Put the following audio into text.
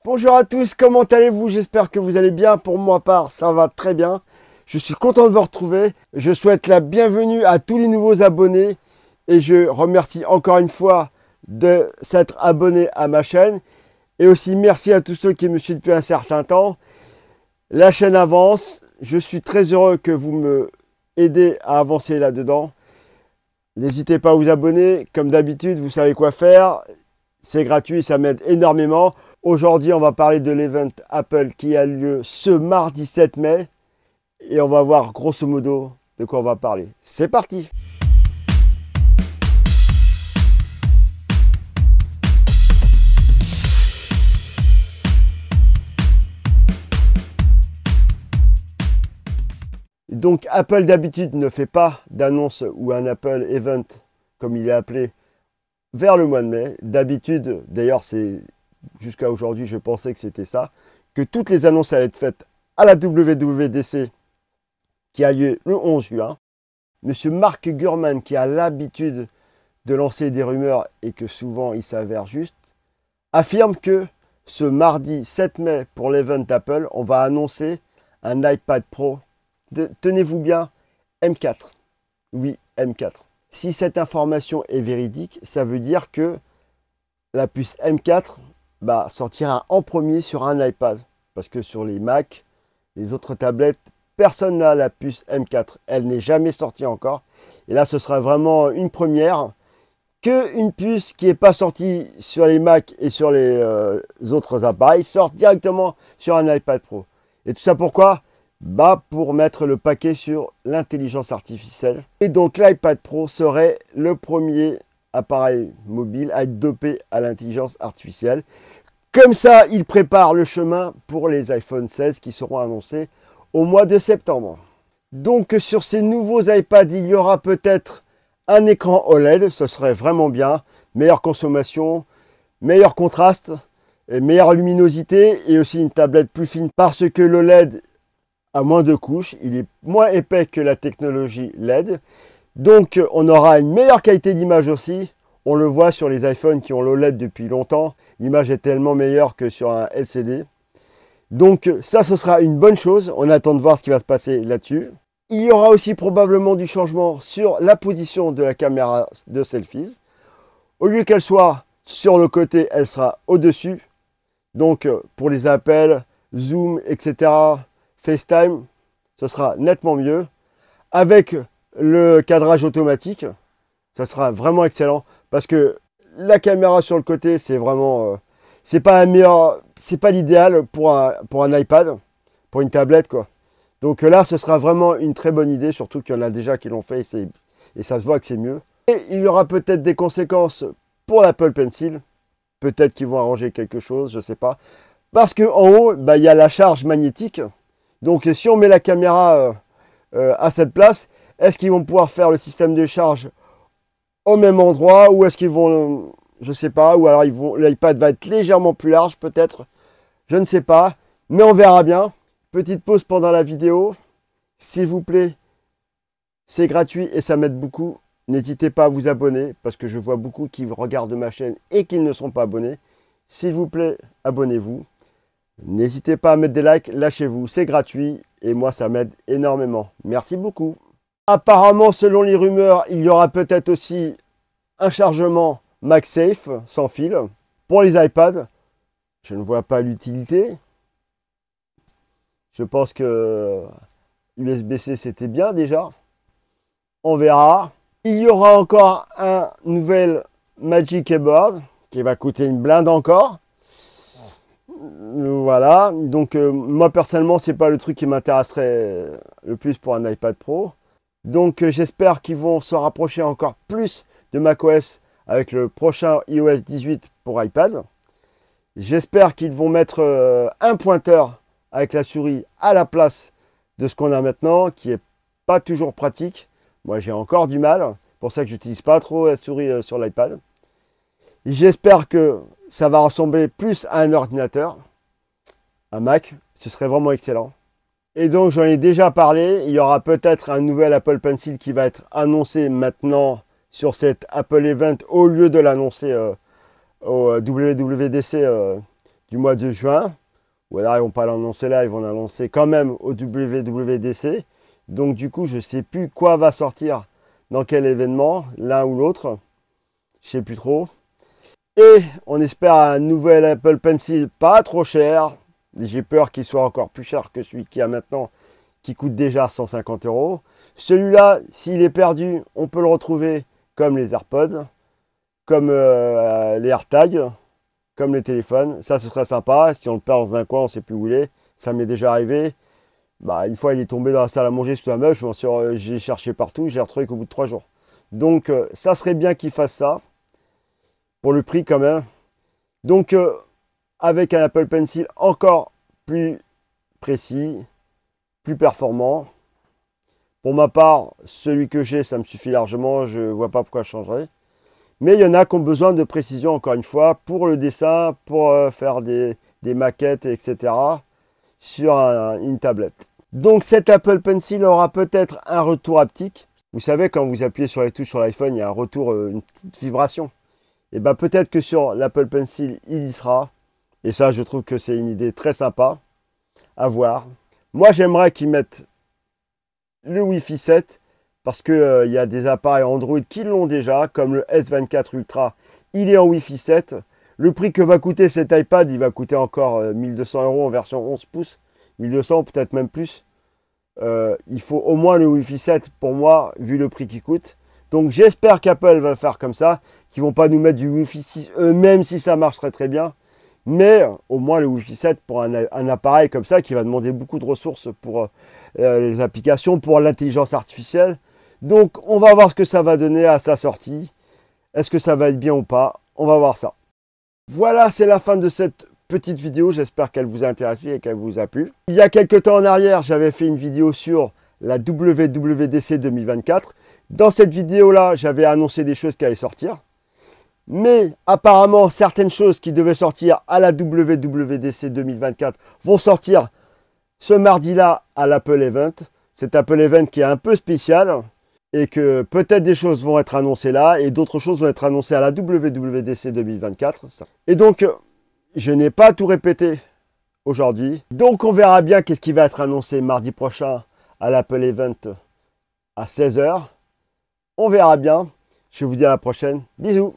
Bonjour à tous, comment allez-vous? J'espère que vous allez bien. Pour ma part, ça va très bien. Je suis content de vous retrouver. Je souhaite la bienvenue à tous les nouveaux abonnés et je remercie encore une fois de s'être abonné à ma chaîne. Et aussi merci à tous ceux qui me suivent depuis un certain temps. La chaîne avance. Je suis très heureux que vous me aidez à avancer là-dedans. N'hésitez pas à vous abonner. Comme d'habitude, vous savez quoi faire. C'est gratuit, ça m'aide énormément. Aujourd'hui, on va parler de l'event Apple qui a lieu ce mardi 7 mai. Et on va voir grosso modo de quoi on va parler. C'est parti! Donc Apple d'habitude ne fait pas d'annonce ou un Apple Event, comme il est appelé, vers le mois de mai. D'habitude, d'ailleurs c'est jusqu'à aujourd'hui, je pensais que c'était ça, que toutes les annonces allaient être faites à la WWDC qui a lieu le 11 juin. Monsieur Mark Gurman, qui a l'habitude de lancer des rumeurs et que souvent il s'avère juste, affirme que ce mardi 7 mai pour l'event Apple, on va annoncer un iPad Pro, tenez-vous bien, M4. Oui, M4. Si cette information est véridique, ça veut dire que la puce M4 sortira en premier sur un iPad. Parce que sur les Mac, les autres tablettes, personne n'a la puce M4. Elle n'est jamais sortie encore. Et là, ce sera vraiment une première. Qu'une puce qui n'est pas sortie sur les Mac et sur les autres appareils sorte directement sur un iPad Pro. Et tout ça pourquoi? Pour mettre le paquet sur l'intelligence artificielle. Et donc l'iPad Pro serait le premier appareil mobile à être dopé à l'intelligence artificielle. Comme ça, il prépare le chemin pour les iPhone 16 qui seront annoncés au mois de septembre. Donc sur ces nouveaux iPads, il y aura peut-être un écran OLED, ce serait vraiment bien. Meilleure consommation, meilleur contraste, et meilleure luminosité et aussi une tablette plus fine parce que l'OLED a moins de couches, il est moins épais que la technologie LED. Donc on aura une meilleure qualité d'image aussi. On le voit sur les iPhones qui ont l'OLED depuis longtemps. L'image est tellement meilleure que sur un LCD. Donc ça, ce sera une bonne chose. On attend de voir ce qui va se passer là-dessus. Il y aura aussi probablement du changement sur la position de la caméra de selfies. Au lieu qu'elle soit sur le côté, elle sera au-dessus. Donc pour les appels, Zoom, etc., FaceTime, ce sera nettement mieux. Avec le cadrage automatique, ça sera vraiment excellent. Parce que la caméra sur le côté, c'est vraiment... c'est pas l'idéal pour un iPad, pour une tablette, quoi. Donc là, ce sera vraiment une très bonne idée, surtout qu'il y en a déjà qui l'ont fait et ça se voit que c'est mieux. Et il y aura peut-être des conséquences pour l'Apple Pencil. Peut-être qu'ils vont arranger quelque chose, je ne sais pas. Parce qu'en haut, il y a la charge magnétique. Donc si on met la caméra à cette place, est-ce qu'ils vont pouvoir faire le système de charge au même endroit ou est-ce qu'ils vont, je ne sais pas, ou alors l'iPad va être légèrement plus large peut-être, je ne sais pas, mais on verra bien. Petite pause pendant la vidéo, s'il vous plaît, c'est gratuit et ça m'aide beaucoup. N'hésitez pas à vous abonner parce que je vois beaucoup qui regardent ma chaîne et qui ne sont pas abonnés. S'il vous plaît, abonnez-vous. N'hésitez pas à mettre des likes, lâchez-vous, c'est gratuit et moi ça m'aide énormément. Merci beaucoup. Apparemment, selon les rumeurs, il y aura peut-être aussi un chargement MagSafe sans fil pour les iPads. Je ne vois pas l'utilité. Je pense que USB-C c'était bien déjà. On verra. Il y aura encore un nouvel Magic Keyboard qui va coûter une blinde encore. Voilà, donc moi personnellement c'est pas le truc qui m'intéresserait le plus pour un iPad Pro. Donc j'espère qu'ils vont se rapprocher encore plus de macOS avec le prochain iOS 18 pour iPad. J'espère qu'ils vont mettre un pointeur avec la souris à la place de ce qu'on a maintenant, qui est pas toujours pratique. Moi j'ai encore du mal, c'est pour ça que j'utilise pas trop la souris sur l'iPad. J'espère que ça va ressembler plus à un ordinateur, un Mac, ce serait vraiment excellent. Et donc j'en ai déjà parlé, il y aura peut-être un nouvel Apple Pencil qui va être annoncé maintenant sur cet Apple Event au lieu de l'annoncer au WWDC du mois de juin. Ou alors ils vont pas l'annoncer là, ils vont l'annoncer quand même au WWDC. Donc du coup, je sais plus quoi va sortir dans quel événement, l'un ou l'autre. Je sais plus trop. Et on espère un nouvel Apple Pencil pas trop cher. J'ai peur qu'il soit encore plus cher que celui qu'il y a maintenant, qui coûte déjà 150 €. Celui-là, s'il est perdu, on peut le retrouver comme les AirPods, comme les AirTags, comme les téléphones. Ça, ce serait sympa. Si on le perd dans un coin, on ne sait plus où il est. Ça m'est déjà arrivé. Bah, une fois, il est tombé dans la salle à manger sous un meuble. J'ai cherché partout. J'ai retrouvé qu'au bout de 3 jours. Donc, ça serait bien qu'il fasse ça. Pour le prix, quand même. Donc, avec un Apple Pencil encore plus précis, plus performant. Pour ma part, celui que j'ai, ça me suffit largement. Je ne vois pas pourquoi je changerais. Mais il y en a qui ont besoin de précision, encore une fois, pour le dessin, pour faire des maquettes, etc. sur une tablette. Donc cet Apple Pencil aura peut-être un retour haptique. Vous savez, quand vous appuyez sur les touches sur l'iPhone, il y a un retour, une petite vibration. Et bien peut-être que sur l'Apple Pencil, il y sera. Et ça, je trouve que c'est une idée très sympa à voir. Moi, j'aimerais qu'ils mettent le Wi-Fi 7 parce qu'il y a des appareils Android qui l'ont déjà, comme le S24 Ultra. Il est en Wi-Fi 7. Le prix que va coûter cet iPad, il va coûter encore 1200 € en version 11 pouces. 1200, peut-être même plus. Il faut au moins le Wi-Fi 7 pour moi, vu le prix qu'il coûte. Donc j'espère qu'Apple va faire comme ça, qu'ils ne vont pas nous mettre du Wi-Fi 6 eux-mêmes si ça marcherait très bien. Mais au moins le Wi-Fi 7 pour un appareil comme ça qui va demander beaucoup de ressources pour les applications, pour l'intelligence artificielle. Donc on va voir ce que ça va donner à sa sortie. Est-ce que ça va être bien ou pas? On va voir ça. Voilà, c'est la fin de cette petite vidéo. J'espère qu'elle vous a intéressé et qu'elle vous a plu. Il y a quelques temps en arrière, j'avais fait une vidéo sur la WWDC 2024. Dans cette vidéo-là, j'avais annoncé des choses qui allaient sortir. Mais apparemment, certaines choses qui devaient sortir à la WWDC 2024 vont sortir ce mardi-là à l'Apple Event. Cet Apple Event qui est un peu spécial et que peut-être des choses vont être annoncées là et d'autres choses vont être annoncées à la WWDC 2024. Et donc, je n'ai pas tout répété aujourd'hui. Donc, on verra bien qu'est-ce qui va être annoncé mardi prochain à l'Apple Event à 16 h. On verra bien. Je vous dis à la prochaine. Bisous.